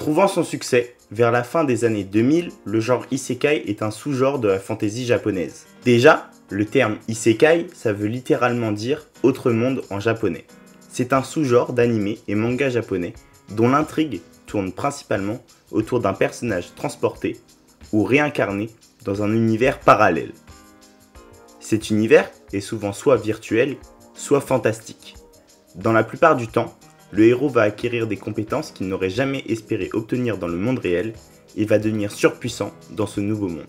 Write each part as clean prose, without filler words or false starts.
Trouvant son succès, vers la fin des années 2000, le genre isekai est un sous-genre de la fantasy japonaise. Déjà, le terme isekai, ça veut littéralement dire « autre monde » en japonais. C'est un sous-genre d'anime et manga japonais dont l'intrigue tourne principalement autour d'un personnage transporté ou réincarné dans un univers parallèle. Cet univers est souvent soit virtuel, soit fantastique. Dans la plupart du temps, le héros va acquérir des compétences qu'il n'aurait jamais espéré obtenir dans le monde réel et va devenir surpuissant dans ce nouveau monde.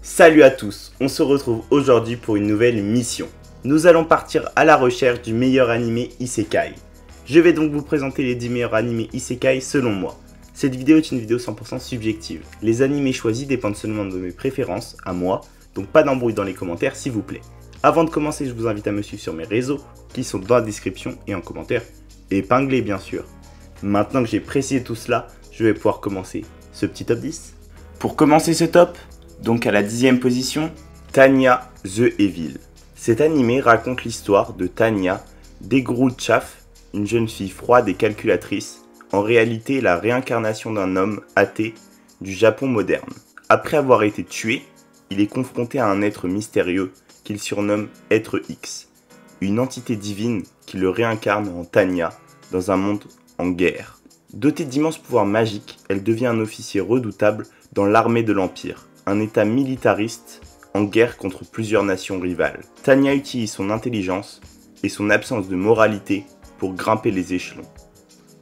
Salut à tous, on se retrouve aujourd'hui pour une nouvelle mission. Nous allons partir à la recherche du meilleur anime isekai. Je vais donc vous présenter les 10 meilleurs animés isekai selon moi. Cette vidéo est une vidéo 100% subjective. Les animés choisis dépendent seulement de mes préférences, à moi, donc pas d'embrouille dans les commentaires s'il vous plaît. Avant de commencer, je vous invite à me suivre sur mes réseaux, qui sont dans la description et en commentaire, épinglés bien sûr. Maintenant que j'ai précisé tout cela, je vais pouvoir commencer ce petit top 10. Pour commencer ce top, donc à la 10e position, Tanya the Evil. Cet animé raconte l'histoire de Tanya Degrootchaf, une jeune fille froide et calculatrice, en réalité la réincarnation d'un homme athée du Japon moderne. Après avoir été tué, il est confronté à un être mystérieux qu'il surnomme Être X, une entité divine qui le réincarne en Tanya dans un monde en guerre. Dotée d'immenses pouvoirs magiques, elle devient un officier redoutable dans l'armée de l'Empire, un état militariste en guerre contre plusieurs nations rivales. Tanya utilise son intelligence et son absence de moralité pour grimper les échelons,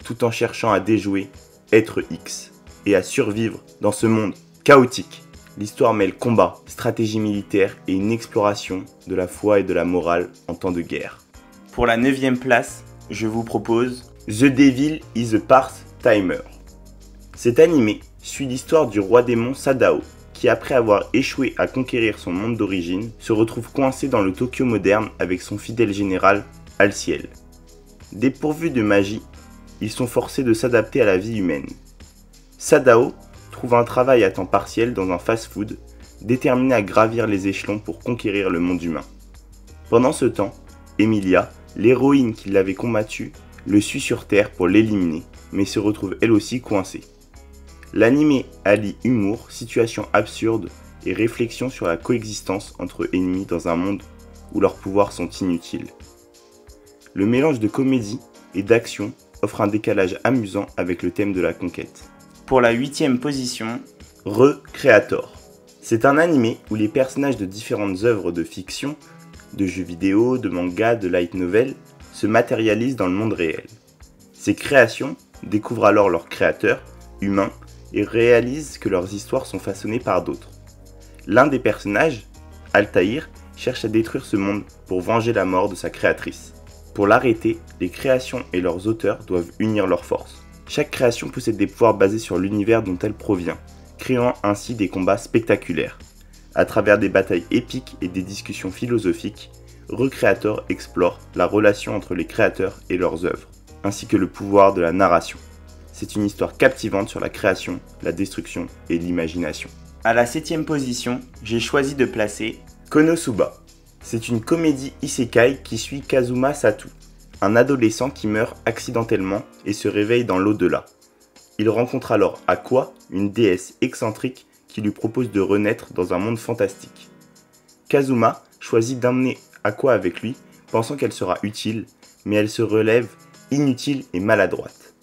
tout en cherchant à déjouer Être X et à survivre dans ce monde chaotique. L'histoire mêle combat, stratégie militaire et une exploration de la foi et de la morale en temps de guerre. Pour la 9e place, je vous propose The Devil is a Part-Timer. Cet animé suit l'histoire du roi démon Sadao, qui après avoir échoué à conquérir son monde d'origine, se retrouve coincé dans le Tokyo moderne avec son fidèle général Alciel. Dépourvus de magie, ils sont forcés de s'adapter à la vie humaine. Sadao trouve un travail à temps partiel dans un fast-food, déterminé à gravir les échelons pour conquérir le monde humain. Pendant ce temps, Emilia, l'héroïne qui l'avait combattu, le suit sur Terre pour l'éliminer, mais se retrouve elle aussi coincée. L'anime allie humour, situations absurdes et réflexion sur la coexistence entre ennemis dans un monde où leurs pouvoirs sont inutiles. Le mélange de comédie et d'action offre un décalage amusant avec le thème de la conquête. Pour la 8e position, Recreator. C'est un animé où les personnages de différentes œuvres de fiction, de jeux vidéo, de manga, de light novel, se matérialisent dans le monde réel. Ces créations découvrent alors leurs créateurs, humains, et réalisent que leurs histoires sont façonnées par d'autres. L'un des personnages, Altaïr, cherche à détruire ce monde pour venger la mort de sa créatrice. Pour l'arrêter, les créations et leurs auteurs doivent unir leurs forces. Chaque création possède des pouvoirs basés sur l'univers dont elle provient, créant ainsi des combats spectaculaires. À travers des batailles épiques et des discussions philosophiques, Recreator explore la relation entre les créateurs et leurs œuvres, ainsi que le pouvoir de la narration. C'est une histoire captivante sur la création, la destruction et l'imagination. À la 7e position, j'ai choisi de placer Konosuba. C'est une comédie isekai qui suit Kazuma Satu, un adolescent qui meurt accidentellement et se réveille dans l'au-delà. Il rencontre alors Aqua, une déesse excentrique qui lui propose de renaître dans un monde fantastique. Kazuma choisit d'emmener Aqua avec lui, pensant qu'elle sera utile, mais elle se relève inutile et maladroite.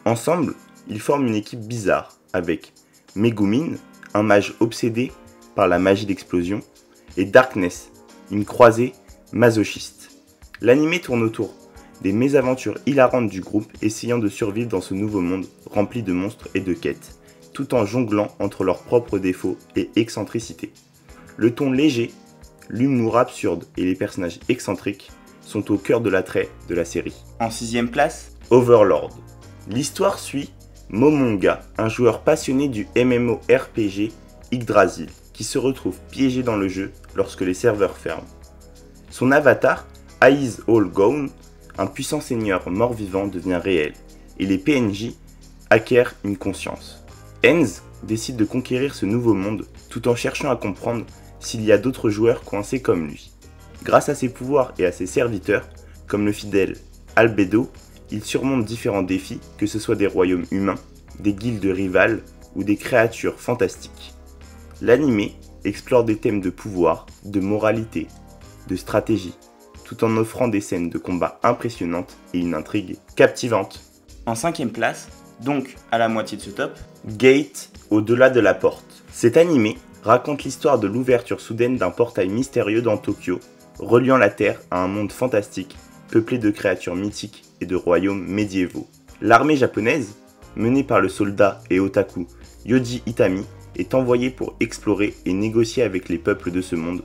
Ensemble, ils forment une équipe bizarre avec Megumin, un mage obsédé par la magie d'explosion, et Darkness, une croisée masochiste. L'anime tourne autour des mésaventures hilarantes du groupe essayant de survivre dans ce nouveau monde rempli de monstres et de quêtes, tout en jonglant entre leurs propres défauts et excentricités. Le ton léger, l'humour absurde et les personnages excentriques sont au cœur de l'attrait de la série. En 6e place, Overlord. L'histoire suit Momonga, un joueur passionné du MMORPG Yggdrasil, qui se retrouve piégé dans le jeu lorsque les serveurs ferment. Son avatar, Eyes All Gone, un puissant seigneur mort-vivant, devient réel, et les PNJ acquièrent une conscience. Enz décide de conquérir ce nouveau monde tout en cherchant à comprendre s'il y a d'autres joueurs coincés comme lui. Grâce à ses pouvoirs et à ses serviteurs, comme le fidèle Albedo, il surmonte différents défis, que ce soit des royaumes humains, des guildes rivales ou des créatures fantastiques. L'anime explore des thèmes de pouvoir, de moralité, de stratégie, tout en offrant des scènes de combat impressionnantes et une intrigue captivante. En 5ème place, donc à la moitié de ce top, Gate au-delà de la porte. Cet animé raconte l'histoire de l'ouverture soudaine d'un portail mystérieux dans Tokyo, reliant la Terre à un monde fantastique, peuplé de créatures mythiques et de royaumes médiévaux. L'armée japonaise, menée par le soldat et otaku Yoji Itami, est envoyée pour explorer et négocier avec les peuples de ce monde.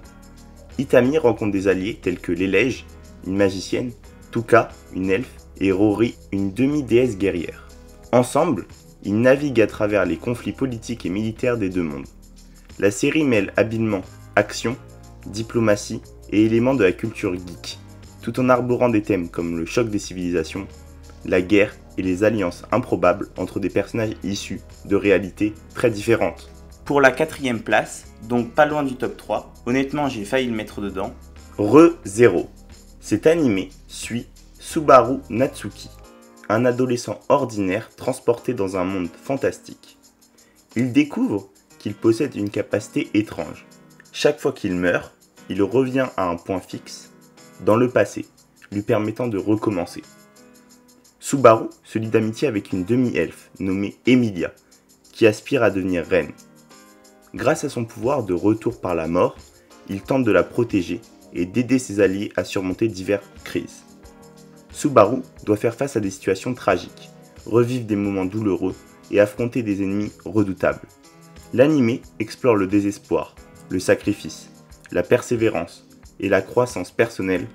Itami rencontre des alliés tels que l'Élège, une magicienne, Tuka, une elfe, et Rory, une demi-déesse guerrière. Ensemble, ils naviguent à travers les conflits politiques et militaires des deux mondes. La série mêle habilement action, diplomatie et éléments de la culture geek, tout en arborant des thèmes comme le choc des civilisations, la guerre et les alliances improbables entre des personnages issus de réalités très différentes. Pour la 4ème place, donc pas loin du top 3, honnêtement j'ai failli le mettre dedans, Re:Zero. Cet animé suit Subaru Natsuki, un adolescent ordinaire transporté dans un monde fantastique. Il découvre qu'il possède une capacité étrange. Chaque fois qu'il meurt, il revient à un point fixe dans le passé, lui permettant de recommencer. Subaru se lie d'amitié avec une demi-elfe nommée Emilia, qui aspire à devenir reine. Grâce à son pouvoir de retour par la mort, il tente de la protéger et d'aider ses alliés à surmonter diverses crises. Subaru doit faire face à des situations tragiques, revivre des moments douloureux et affronter des ennemis redoutables. L'anime explore le désespoir, le sacrifice, la persévérance et la croissance personnelle,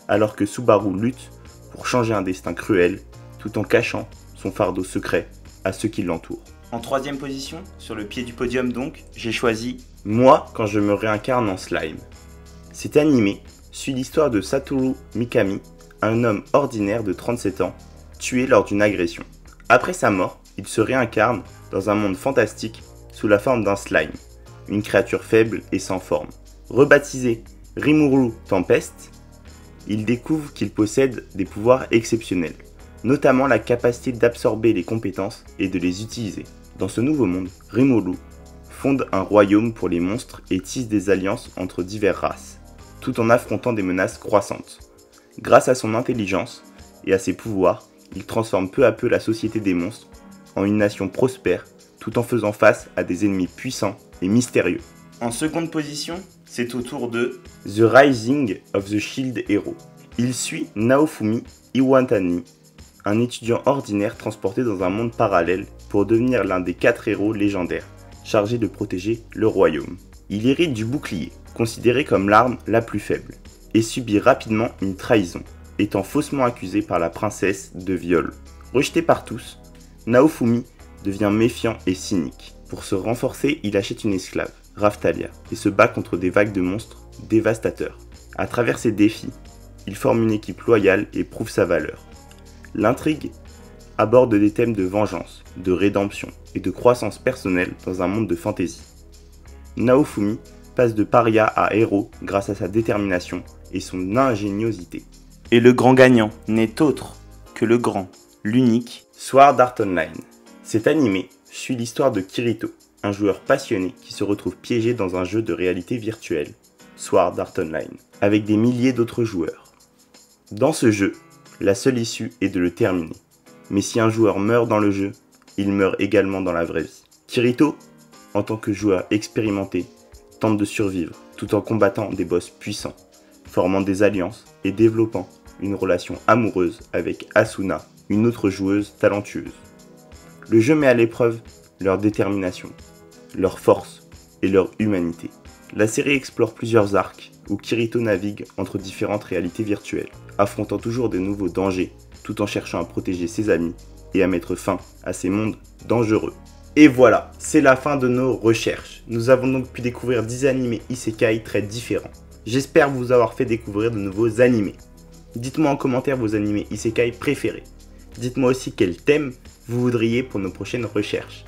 alors que Subaru lutte pour changer un destin cruel tout en cachant son fardeau secret à ceux qui l'entourent. En 3ème position, sur le pied du podium donc, j'ai choisi Moi quand je me réincarne en slime. Cet animé suit l'histoire de Satoru Mikami, un homme ordinaire de 37 ans, tué lors d'une agression. Après sa mort, il se réincarne dans un monde fantastique sous la forme d'un slime, une créature faible et sans forme. Rebaptisé Rimuru Tempest, il découvre qu'il possède des pouvoirs exceptionnels, notamment la capacité d'absorber les compétences et de les utiliser. Dans ce nouveau monde, Rimuru fonde un royaume pour les monstres et tisse des alliances entre diverses races, tout en affrontant des menaces croissantes. Grâce à son intelligence et à ses pouvoirs, il transforme peu à peu la société des monstres en une nation prospère, tout en faisant face à des ennemis puissants et mystérieux. En 2ème position, c'est au tour de The Rising of the Shield Hero. Il suit Naofumi Iwatani, un étudiant ordinaire transporté dans un monde parallèle pour devenir l'un des 4 héros légendaires, chargés de protéger le royaume. Il hérite du bouclier, considéré comme l'arme la plus faible, et subit rapidement une trahison, étant faussement accusé par la princesse de viol. Rejeté par tous, Naofumi devient méfiant et cynique. Pour se renforcer, il achète une esclave, Raftalia, et se bat contre des vagues de monstres dévastateurs. À travers ces défis, il forme une équipe loyale et prouve sa valeur. L'intrigue aborde des thèmes de vengeance, de rédemption et de croissance personnelle dans un monde de fantasy. Naofumi passe de paria à héros grâce à sa détermination et son ingéniosité. Et le grand gagnant n'est autre que le grand, l'unique Sword Art Online. Cet animé suit l'histoire de Kirito, un joueur passionné qui se retrouve piégé dans un jeu de réalité virtuelle, Sword Art Online, avec des milliers d'autres joueurs. Dans ce jeu, la seule issue est de le terminer. Mais si un joueur meurt dans le jeu, il meurt également dans la vraie vie. Kirito, en tant que joueur expérimenté, tente de survivre tout en combattant des boss puissants, formant des alliances et développant une relation amoureuse avec Asuna, une autre joueuse talentueuse. Le jeu met à l'épreuve leur détermination, leur force et leur humanité. La série explore plusieurs arcs où Kirito navigue entre différentes réalités virtuelles, affrontant toujours de nouveaux dangers tout en cherchant à protéger ses amis et à mettre fin à ces mondes dangereux. Et voilà, c'est la fin de nos recherches. Nous avons donc pu découvrir 10 animés isekai très différents. J'espère vous avoir fait découvrir de nouveaux animés. Dites-moi en commentaire vos animés isekai préférés. Dites-moi aussi quel thème vous voudriez pour nos prochaines recherches.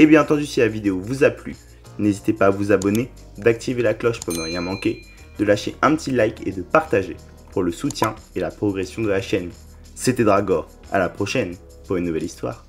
Et bien entendu, si la vidéo vous a plu, n'hésitez pas à vous abonner, d'activer la cloche pour ne rien manquer, de lâcher un petit like et de partager pour le soutien et la progression de la chaîne. C'était Dragor, à la prochaine pour une nouvelle histoire.